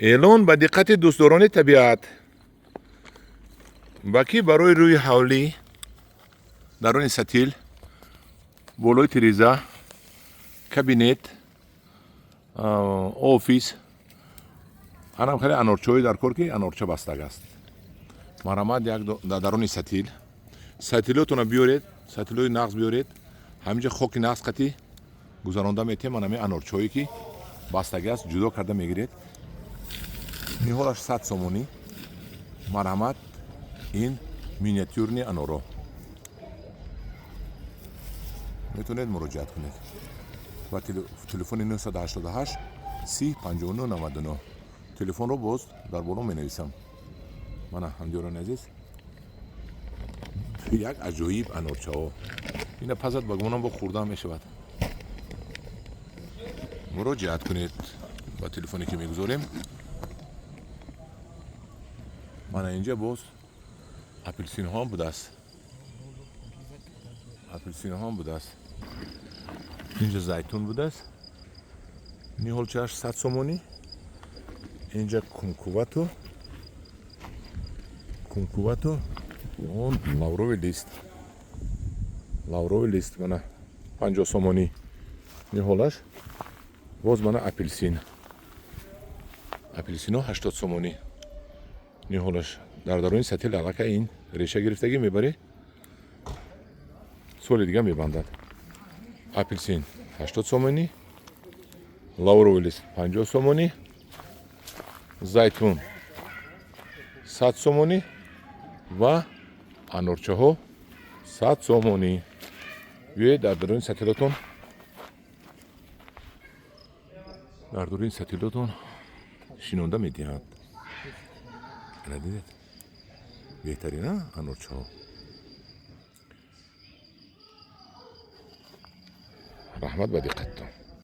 اعلان به دقت دوستداران طبیعت باکی برای روی حولی درون ستیل بالای تریزه کابینت آفیس انم خیلی انارچه‌ای در کار که انارچه بستگی است مرامت یک درون ستیلاتون بیارید ستیلای نقص بیارید همینجا خاک نقص قطعی گذرانده میتیم من همین انارچه‌ای که بستگی است جدا کرده میگیرید میهولش 100 سومونی مرحمت این مینیاتورنی انارو میتونید مراجعت کنید و تلفن 988 30 59 99 تلفن رو باز در بالا می نویسم. من همدیران عزیز یک عجایب انارچه ها این پزت بگمانم با خورده می شود مراجعت کنید با تلفنی که میگذاریم. من اینجا باز اپلسین ها هم بوده است اینجا زیتون بوده است نیهولچه‌اش 100 سومونی اینجا کنکوواتو اون لاوروی لیست منه 50 سومونی نیهولش باز منه اپلسین ها 80 سومونی نیهولش در درون ستیل علاقه این ریشه گرفتگی میبری سال دیگه میبندد. اپلسین 80 سومونی لاوروی لیست 50 سومونی زیتون 100 سومونی و انارچه ها 100 سومونی و در درون ستیلاتون شینونده میدهند. ندیدید بهترین انارچه ها. رحمت به دقتتون.